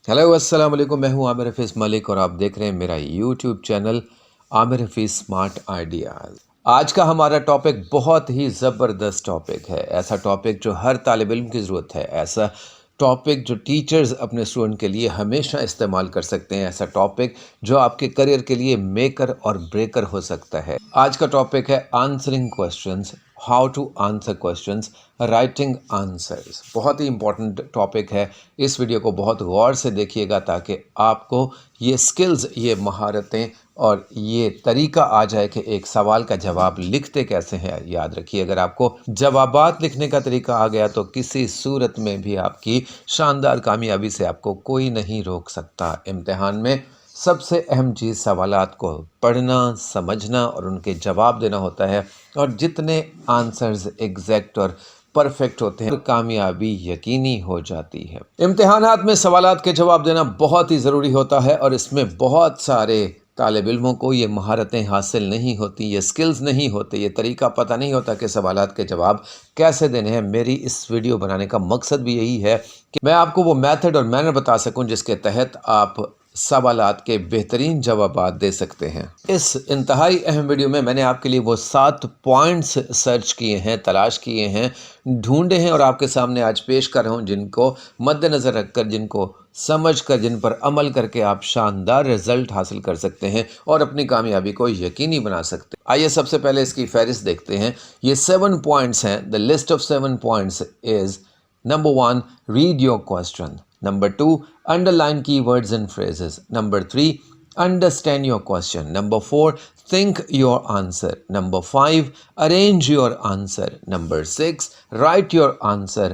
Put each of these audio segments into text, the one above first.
Hello अस्सलाम वालेकुम। मैं हूं आमिर हफीज़ मलिक और आप देख रहे हैं मेरा YouTube channel Aamir Hafeez smart ideas. आज का हमारा टॉपिक बहुत ही ज़बरदस्त टॉपिक है। ऐसा टॉपिक जो हर तालिब इल्म की ज़रूरत है, ऐसा टॉपिक जो टीचर्स अपने स्टूडेंट के लिए हमेशा इस्तेमाल कर सकते हैं, ऐसा टॉपिक जो आपके करियर के लिए मेकर और ब्रेकर हो सकता है। आज का टॉपिक है answering questions, how to answer questions, writing answers. बहुत ही इंपॉर्टेंट टॉपिक है। इस वीडियो को बहुत गौर से देखिएगा ताकि आपको ये स्किल्स, ये महारतें और ये तरीका आ जाए कि एक सवाल का जवाब लिखते कैसे हैं। याद रखिए, अगर आपको जवाबात लिखने का तरीका आ गया तो किसी सूरत में भी आपकी शानदार कामयाबी से आपको कोई नहीं रोक सकता। इम्तिहान में सबसे अहम चीज़ सवालात को पढ़ना, समझना और उनके जवाब देना होता है, और जितने आंसर्स एग्जैक्ट और परफेक्ट होते हैं कामयाबी यकीनी हो जाती है। इम्तिहानात में सवालात के जवाब देना बहुत ही ज़रूरी होता है और इसमें बहुत सारे तालिब इल्मों को ये महारतें हासिल नहीं होती, ये स्किल्स नहीं होते, ये तरीका पता नहीं होता कि सवालात के जवाब कैसे देने हैं। मेरी इस वीडियो बनाने का मकसद भी यही है कि मैं आपको वो मेथड और मैनर बता सकूं जिसके तहत आप सवालात के बेहतरीन जवाबात दे सकते हैं। इस इंतहाई अहम वीडियो में मैंने आपके लिए वो 7 पॉइंट्स सर्च किए हैं, तलाश किए हैं, ढूंढे हैं और आपके सामने आज पेश कर रहा हूँ, जिनको मद्देनज़र रखकर, जिनको समझ कर, जिन पर अमल करके आप शानदार रिजल्ट हासिल कर सकते हैं और अपनी कामयाबी को यकीनी बना सकते हैं। आइए सबसे पहले इसकी फहरिस्त देखते हैं। ये 7 पॉइंट्स हैं। The list of 7 points is: Number 1, read your question. Number 2, underline keywords and phrases. Number 3, understand your question. Number 4, think your answer. Number 5, arrange your answer. Number 6, write your answer.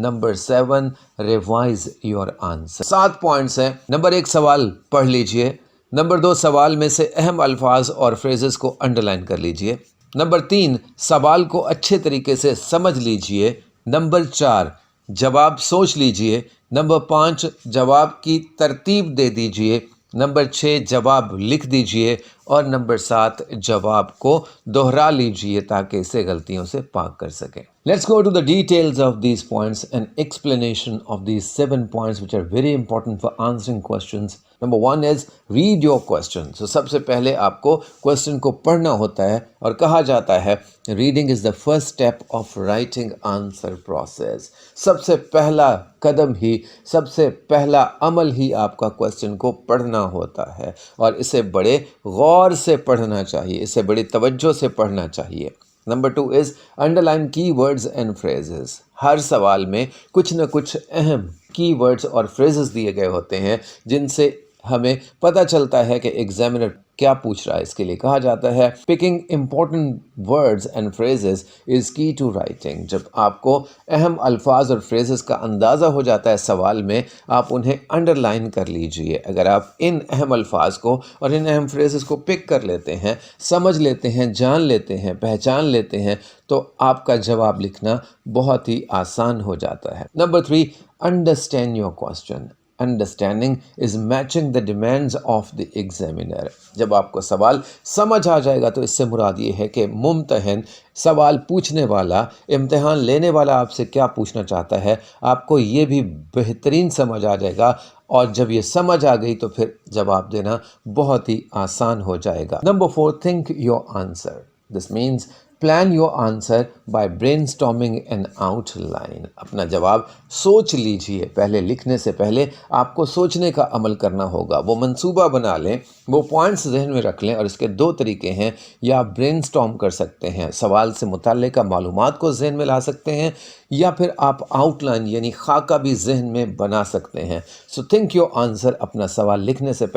Number 7, revise your answer. 7 points हैं। Number 1 सवाल पढ़ लीजिए। Number 2 सवाल में से अहम अल्फाज और फ्रेजेस को अंडरलाइन कर लीजिए। नंबर 3 सवाल को अच्छे तरीके से समझ लीजिए। नंबर 4 जवाब सोच लीजिए। नंबर 5 जवाब की तरतीब दे दीजिए। नंबर 6 जवाब लिख दीजिए और नंबर 7 जवाब को दोहरा लीजिए ताकि इसे गलतियों से पाक कर सकें। Let's go to the details of these points and explanation of these 7 points which are very important for answering questions. Number 1 is read your question. So सबसे पहले आपको क्वेश्चन को पढ़ना होता है और कहा जाता है reading is the first step of writing answer process. सबसे पहला कदम ही, सबसे पहला अमल ही आपका क्वेश्चन को पढ़ना होता है और इसे बड़े गौर से पढ़ना चाहिए, इसे बड़ी तवज्जो से पढ़ना चाहिए। नंबर 2 इज़ अंडरलाइन की वर्ड्स एंड फ्रेजेस। हर सवाल में कुछ न कुछ अहम की वर्ड्स और फ्रेजेस दिए गए होते हैं जिनसे हमें पता चलता है कि एग्जामिनर क्या पूछ रहा है। इसके लिए कहा जाता है picking important words and phrases is की टू राइटिंग। जब आपको अहम अल्फाज और फ्रेजेस का अंदाज़ा हो जाता है सवाल में, आप उन्हें अंडरलाइन कर लीजिए। अगर आप इन अहम अल्फाज को और इन अहम फ्रेजेस को पिक कर लेते हैं, समझ लेते हैं, जान लेते हैं, पहचान लेते हैं, तो आपका जवाब लिखना बहुत ही आसान हो जाता है। Number 3, understand your question. Understanding is matching the demands of the examiner. जब आपको सवाल समझ आ जाएगा तो इससे मुराद ये है कि मुम्तहन, सवाल पूछने वाला, इम्तिहान लेने वाला आपसे क्या पूछना चाहता है, आपको ये भी बेहतरीन समझ आ जाएगा। और जब ये समझ आ गई तो फिर जवाब देना बहुत ही आसान हो जाएगा। Number 4, think your answer. This means plan your answer by brainstorming N outline. अपना जवाब सोच लीजिए। पहले लिखने से पहले आपको सोचने का अमल करना होगा। वो मंसूबा बना लें, वो पॉइंट्स जहन में रख लें। और इसके 2 तरीके हैं, या आप ब्रेनस्टॉर्म कर सकते हैं, सवाल से मुताल्लिका मालूमात को जहन में ला सकते हैं, या फिर आप आउटलाइन यानी खाका भी जहन में बना सकते हैं। So think your answer. अपना सवाल लिखने से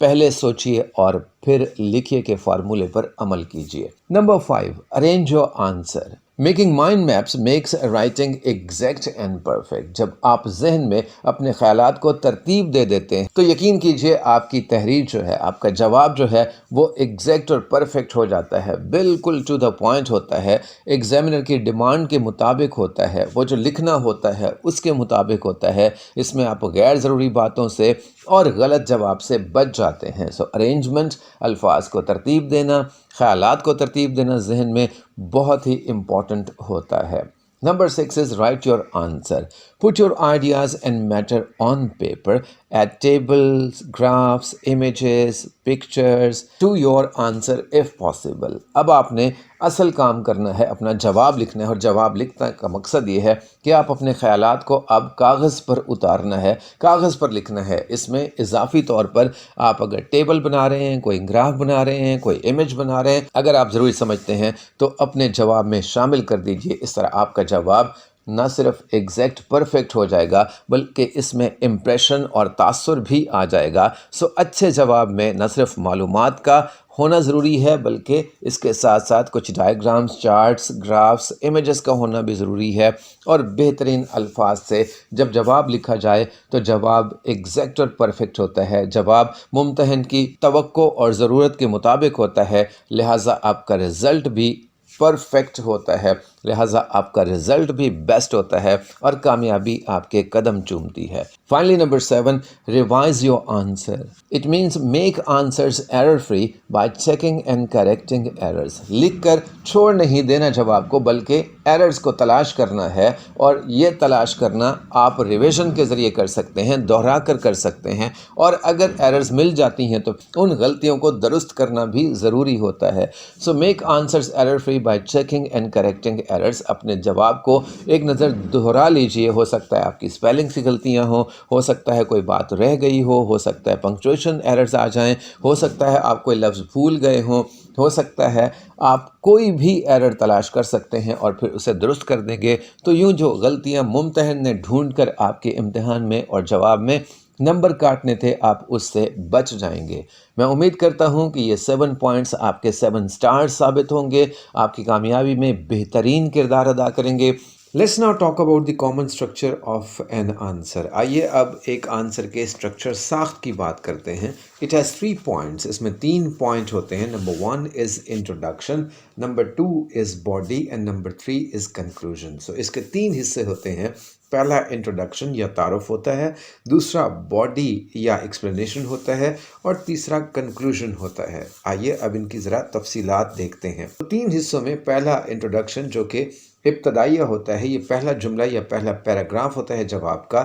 पहले सोचिए और फिर लिखिए के फार्मूले पर अमल कीजिए। Number 5, arrange your answer. Making mind maps makes writing exact and perfect. जब आप जहन में अपने ख्यालात को तरतीब दे देते हैं तो यकीन कीजिए आपकी तहरीर जो है, आपका जवाब जो है, वो एग्जैक्ट और परफेक्ट हो जाता है, बिल्कुल टू द पॉइंट होता है, एग्जामिनर की डिमांड के मुताबिक होता है, वो जो लिखना होता है उसके मुताबिक होता है। इसमें आप गैर ज़रूरी बातों से और गलत जवाब से बच जाते हैं। सो अरेंजमेंट, अल्फाज को तरतीब देना, ख्यालात को तरतीब देना जहन में बहुत ही इम्पॉर्टेंट होता है। Number 6 is write your answer. Put your ideas and matter on paper Add tables, graphs, images, pictures to your answer if possible. اب آپ نے اصل کام کرنا ہے، اپنا جواب لکھنا ہے، اور جواب لکھنے کا مقصد یہ ہے کہ آپ اپنے خیالات کو اب کاغذ پر اتارنا ہے، کاغذ پر لکھنا ہے۔ اس میں اضافی طور پر آپ اگر ٹیبل بنا رہے ہیں، کوئی گراف بنا رہے ہیں، کوئی امیج بنا رہے ہیں، اگر آپ ضروری سمجھتے ہیں تو اپنے جواب میں شامل کر دیجئے۔ اس طرح آپ کا جواب نہ صرف ایگزیکٹ پرفیکٹ ہو جائے گا بلکہ اس میں امپریشن اور تاثر بھی آ جائے گا۔ سو اچھے جواب میں نہ صرف معلومات کا ہونا ضروری ہے بلکہ اس کے ساتھ ساتھ کچھ ڈائیگرامز، چارٹس، گرافس، امیجز کا ہونا بھی ضروری ہے، اور بہترین الفاظ سے جب جواب لکھا جائے تو جواب ایگزیکٹ اور پرفیکٹ ہوتا ہے، جواب ممتحن کی توقع اور ضرورت کے مطابق ہوتا ہے، لہٰذا آپ کا رزلٹ بھی پرفیکٹ ہوتا ہے، لہٰذا آپ کا رزلٹ بھی بیسٹ ہوتا ہے اور کامیابی آپ کے قدم چومتی ہے۔ Finally number 7، revise your answer. It means make answers error free by checking and correcting errors. لکھ کر چھوڑ نہیں دینا جواب کو بلکہ ایررز کو تلاش کرنا ہے، اور یہ تلاش کرنا آپ ریویژن کے ذریعے کر سکتے ہیں، دوہرا کر سکتے ہیں، اور اگر ایررز مل جاتی ہیں تو ان غلطیوں کو درست کرنا بھی ضروری ہوتا ہے۔ So make answers error free by checking and correcting errors. اپنے جواب کو ایک نظر دہرا لیجئے، ہو سکتا ہے آپ کی اسپیلنگ کی غلطیاں ہوں، ہو سکتا ہے کوئی بات رہ گئی ہو سکتا ہے پنکچویشن ایررز آ جائیں، ہو سکتا ہے آپ کوئی لفظ بھول گئے ہوں، ہو سکتا ہے آپ کوئی بھی ایرر تلاش کر سکتے ہیں اور پھر اسے درست کر دیں گے۔ تو یوں جو غلطیاں ممتحن نے ڈھونڈ کر آپ کے امتحان میں اور جواب میں نمبر کاٹنے تھے، آپ اس سے بچ جائیں گے۔ میں امید کرتا ہوں کہ یہ 7 پوائنٹس آپ کے 7 سٹارز ثابت ہوں گے، آپ کی کامیابی میں بہترین کردار ادا کریں گے۔ Let's now talk about the common structure of an answer. آئیے اب ایک آنسر کے اسٹرکچر ساخت کی بات کرتے ہیں۔ اٹ ہیز 3 پوائنٹس، اس میں 3 پوائنٹ ہوتے ہیں۔ Number 1 is introduction, number 2 is body, and number 3 is conclusion. So اس کے 3 حصے ہوتے ہیں۔ پہلا انٹروڈکشن یا تعارف ہوتا ہے، دوسرا باڈی یا ایکسپلینیشن ہوتا ہے، اور تیسرا کنکلوژن ہوتا ہے۔ آئیے اب ان کی ذرا تفصیلات دیکھتے ہیں۔ 3 حصوں میں پہلا انٹروڈکشن جو کہ ابتدائیہ ہوتا ہے، یہ پہلا جملہ یا پہلا پیراگراف ہوتا ہے جواب کا۔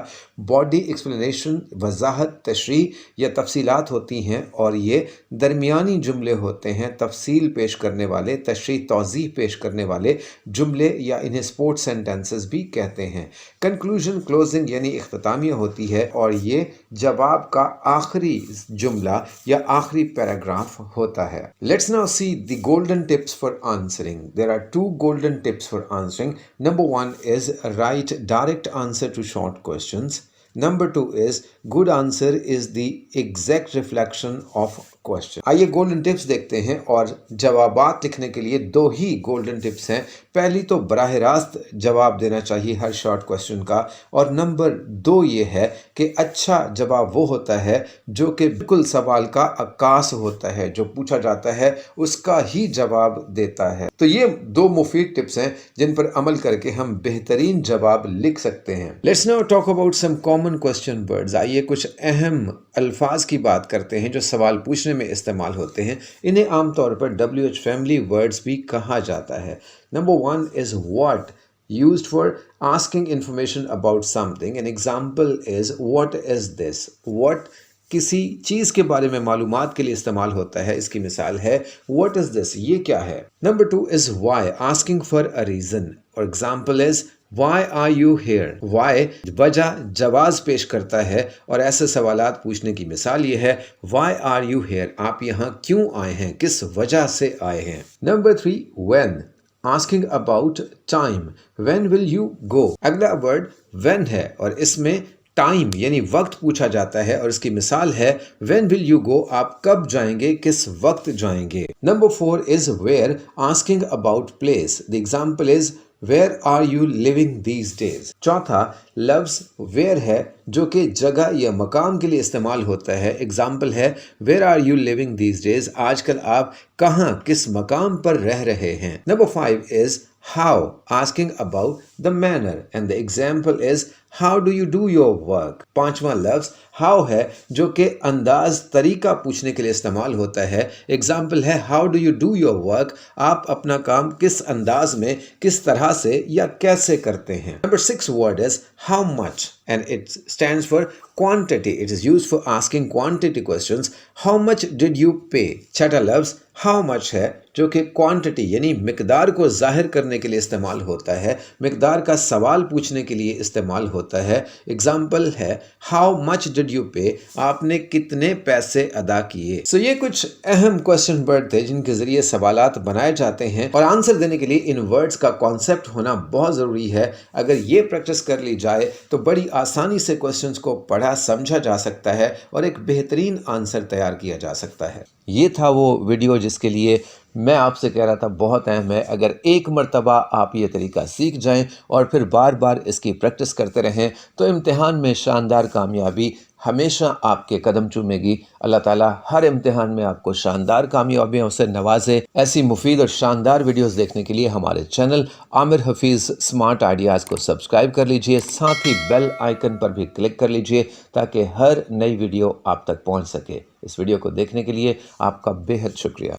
باڈی ایکسپلینیشن وضاحت، تشریح یا تفصیلات ہوتی ہیں، اور یہ درمیانی جملے ہوتے ہیں، تفصیل پیش کرنے والے، تشریح توضیح پیش کرنے والے جملے، یا انہیں سپورٹ سینٹینسز بھی کہتے ہیں۔ کنکلوژن کلوزنگ یعنی اختتامیہ ہوتی ہے، اور یہ جواب کا آخری جملہ یا آخری پیراگراف ہوتا ہے۔ Let's now see the golden tips for answering. There are 2 golden tips for answering. Number 1 is write direct answer to short questions. Number 2 is good answer is the exact reflection of question. آئیے golden tips دیکھتے ہیں، اور جوابات لکھنے کے لیے 2 ہی golden tips ہیں۔ پہلی تو براہ راست جواب دینا چاہیے ہر شارٹ کوسچن کا، اور نمبر 2 یہ ہے کہ اچھا جواب وہ ہوتا ہے جو کہ بالکل سوال کا عکاس ہوتا ہے، جو پوچھا جاتا ہے اس کا ہی جواب دیتا ہے۔ تو یہ 2 مفید ٹپس ہیں جن پر عمل کر کے ہم بہترین جواب لکھ سکتے ہیں۔ Let's now talk about some common question words. آئیے کچھ اہم الفاظ کی بات کرتے ہیں جو سوال پوچھنے میں استعمال ہوتے ہیں۔ انہیں عام طور پر WH فیملی ورڈز بھی کہا جاتا ہے۔ Number 1 is what, used for asking information about something. An example is what is this? What کسی چیز کے بارے میں معلومات کے لیے استعمال ہوتا ہے، اس کی مثال ہے what is this؟ یہ کیا ہے؟ Number 2 is why, asking for a reason. اور example is why are you here? Why وجہ جواز پیش کرتا ہے، اور ایسے سوالات پوچھنے کی مثال یہ ہے why are you here؟ آپ یہاں کیوں آئے ہیں، کس وجہ سے آئے ہیں؟ Number 3 when, asking about time. When will you go? اگلا ورڈ when ہے، اور اس میں ٹائم یعنی وقت پوچھا جاتا ہے، اور اس کی مثال ہے when will you go؟ آپ کب جائیں گے، کس وقت جائیں گے؟ Number 4 is where, asking about place. The example is where are you living these days؟ چوتھا لفظ where ہے جو کہ جگہ یا مقام کے لیے استعمال ہوتا ہے۔ Example ہے where are you living these days؟ آج کل آپ کہاں، کس مقام پر رہ رہے ہیں؟ Number 5 is how, asking about the manner, and the example is how do you do your work. पांचवा लफ्ज how है जो कि अंदाज तरीका पूछने के लिए इस्तेमाल होता है. एग्जाम्पल है how do you do your work, आप अपना काम किस अंदाज में, किस तरह से या कैसे करते हैं. Number 6 word is how much and it stands for quantity. It is used for asking quantity questions. How much did you pay? छठा लफ्ज how much है जो कि क्वांटिटी यानी मिकदार को जाहिर करने के लिए इस्तेमाल होता है, मिकदार का सवाल पूछने के लिए इस्तेमाल होता है. एग्जाम्पल है हाउ मच डिड यू पे, आपने कितने पैसे अदा किए. सो ये कुछ अहम क्वेश्चन वर्ड थे जिनके जरिए सवालात बनाए जाते हैं और आंसर देने के लिए इन वर्ड्स का कॉन्सेप्ट होना बहुत ज़रूरी है. अगर ये प्रैक्टिस कर ली जाए तो बड़ी आसानी से क्वेश्चंस को पढ़ा समझा जा सकता है और एक बेहतरीन आंसर तैयार किया जा सकता है. ये था वो वीडियो जिसके लिए मैं आपसे कह रहा था बहुत अहम है. अगर एक मर्तबा आप ये तरीका सीख जाएं और फिर बार बार इसकी प्रैक्टिस करते रहें तो इम्तिहान में शानदार कामयाबी हमेशा आपके कदम चूमेगी. अल्लाह ताला हर इम्तिहान में आपको शानदार कामयाबियों से नवाजे. ऐसी मुफीद और शानदार वीडियोस देखने के लिए हमारे channel Aamir Hafeez smart ideas को सब्सक्राइब कर लीजिए. साथ ही बेल आइकन पर भी क्लिक कर लीजिए ताकि हर नई वीडियो आप तक पहुंच सके. इस वीडियो को देखने के लिए आपका बेहद शुक्रिया.